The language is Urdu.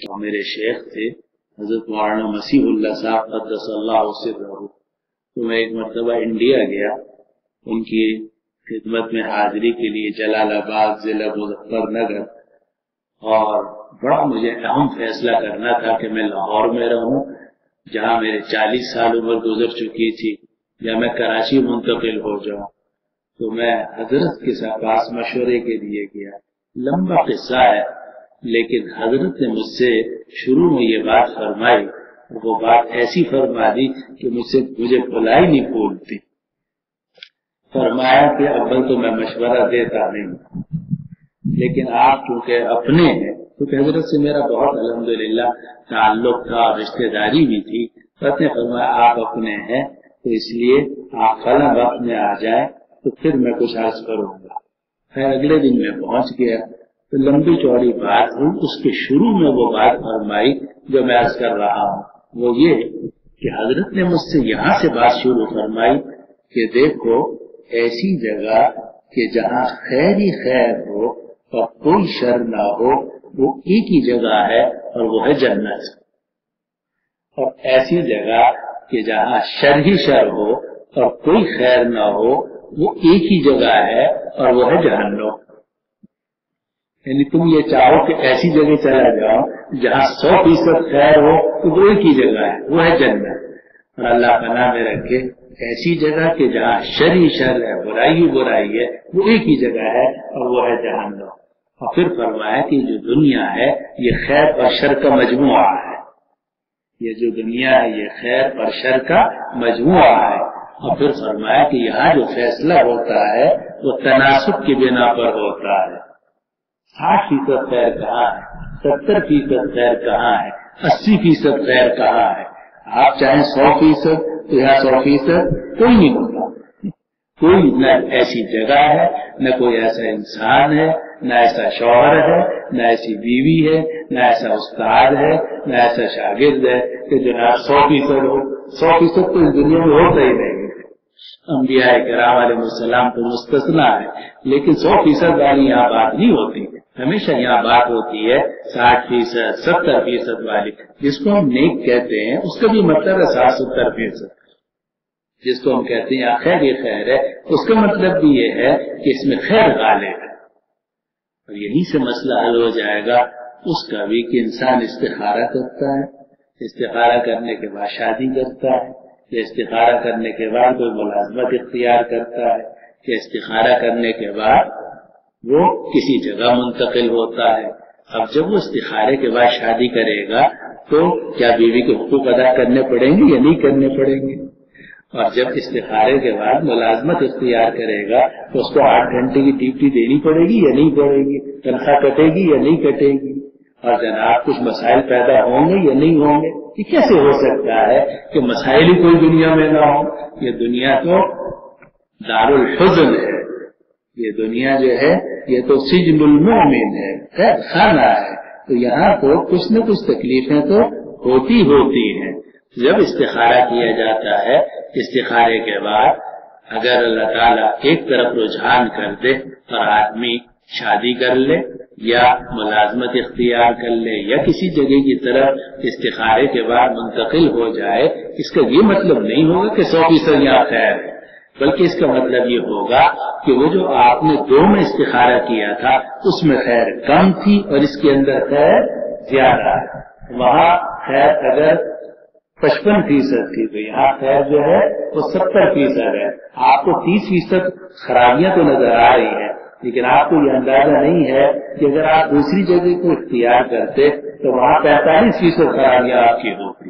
جو میرے شیخ تھے حضرت مولانا مسیح اللہ صاحب قدس اللہ سرہ، تو میں ایک مرتبہ انڈیا گیا ان کی خدمت میں حاضری کے لیے جلال آباد ضلع مظفر نگر، اور بڑا مجھے اہم فیصلہ کرنا تھا کہ میں لاہور میں رہوں جہاں میرے 40 سال عمر گزر چکی تھی، یا میں کراچی منتقل ہو جاؤں۔ تو میں حضرت کے پاس مشورے کے لیے گیا، لمبا قصہ ہے، لیکن حضرت نے مجھ سے شروع میں یہ بات فرمائی، وہ بات ایسی فرما دی کہ مجھے بھلائی نہیں بھولتی۔ فرمایا کہ اول تو میں مشورہ دیتا نہیں، لیکن آپ چونکہ اپنے ہیں، کیونکہ حضرت سے میرا بہت الحمدللہ تعلق تھا، رشتہ داری بھی تھی، حضرت نے فرمایا آپ اپنے ہیں تو اس لیے آپ فلاں وقت میں آ جائیں تو پھر میں کچھ عرض کروں گا۔ پھر اگلے دن میں پہنچ گیا تو لمبی چوڑی بات ہوئی، اس کے شروع میں وہ بات فرمائی جو میں عرض کر رہا ہوں، وہ یہ کہ حضرت نے مجھ سے یہاں سے بات شروع فرمائی کہ دیکھو ایسی جگہ کہ جہاں خیر ہی خیر ہو اور کوئی شر نہ ہو، وہ ایک ہی جگہ ہے اور وہ ہے جنت، اور ایسی جگہ کہ جہاں شر ہی شر ہو اور کوئی خیر نہ ہو، وہ ایک ہی جگہ ہے اور وہ ہے جہنم۔ یعنی تم یہ چاہو کہ ایسی جگہ چلا جاؤ جہاں 100% خیر ہو تو وہ ایک ہی جگہ ہے، وہ ہے جنت، اور اللہ پناہ میں رکھے ایسی جگہ کہ جہاں شر ہی شر ہے، برائی ہی برائی ہے، وہ ایک ہی جگہ ہے اور وہ ہے جہنم۔ اور پھر فرمایا کہ جو دنیا ہے یہ خیر اور شر کا مجموعہ ہے، یہ جو دنیا ہے یہ خیر اور شر کا مجموعہ ہے۔ اور پھر فرمایا کہ یہاں جو فیصلہ ہوتا ہے وہ تناسب کی بنا پر ہوتا ہے، 60% خیر کہاں ہے، 70% خیر کہاں ہے، 80% خیر کہاں ہے۔ آپ چاہیں 100% تو یہاں 100% کوئی نہیں ہوگا، کوئی نہ ایسی جگہ ہے، نہ کوئی ایسا انسان ہے، نہ ایسا شوہر ہے، نہ ایسی بیوی ہے، نہ ایسا استاد ہے، نہ ایسا شاگرد ہے کہ جناب 100% ہو۔ 100% تو اس دنیا میں ہوتا ہی نہیں، انبیاء کرام علیہ السلام تو مستثنا ہے، لیکن 100% والی یہاں بات نہیں ہوتی، ہمیشہ یہاں بات ہوتی ہے 60%، 70% والی، جس کو ہم نیک کہتے ہیں اس کا بھی مطلب ہے 60-70%، جس کو ہم کہتے ہیں خیر ہی خیر ہے، اس کا مطلب بھی یہ ہے کہ اس میں خیر غالب ہے۔ اور یہیں سے مسئلہ حل ہو جائے گا اس کا بھی کہ انسان استخارہ کرتا ہے، استخارہ کرنے کے بعد شادی کرتا ہے، یا استخارہ کرنے کے بعد کوئی ملازمت اختیار کرتا ہے، یا استخارہ کرنے کے بعد وہ کسی جگہ منتقل ہوتا ہے۔ اب جب وہ استخارے کے بعد شادی کرے گا تو کیا بیوی کے حقوق ادا کرنے پڑیں گے یا نہیں کرنے پڑیں گے؟ اور جب استخارے کے بعد ملازمت اختیار کرے گا تو اس کو 8 گھنٹے کی ڈیوٹی دینی پڑے گی یا نہیں پڑے گی، تنخواہ کٹے گی یا نہیں کٹے گی، اور جناب کچھ مسائل پیدا ہوں گے یا نہیں ہوں گے۔ یہ کیسے ہو سکتا ہے کہ مسائل ہی کوئی دنیا میں نہ ہو؟ یہ دنیا تو دارالحزن ہے، یہ دنیا جو ہے یہ تو سجن المومن ہے، قید خانہ ہے، تو یہاں تو کچھ نہ کچھ تکلیفیں تو ہوتی ہیں۔ جب استخارہ کیا جاتا ہے، استخارے کے بعد اگر اللہ تعالیٰ ایک طرف رجحان کر دے اور آدمی شادی کر لے یا ملازمت اختیار کر لے یا کسی جگہ کی طرف استخارے کے بعد منتقل ہو جائے، اس کا یہ مطلب نہیں ہوگا کہ 100% یہاں خیر ہے، بلکہ اس کا مطلب یہ ہوگا کہ وہ جو آپ نے 2 میں استخارہ کیا تھا اس میں خیر کم تھی اور اس کے اندر خیر زیادہ ہے۔ وہاں خیر اگر 55% تھی تو یہاں خیر جو ہے وہ 70% ہے۔ آپ کو 30% خرابیاں تو نظر آ رہی ہے، لیکن آپ کو یہ اندازہ نہیں ہے کہ اگر آپ دوسری جگہ کو اختیار کرتے تو وہاں 45% خرابیاں آپ کی ہوتی۔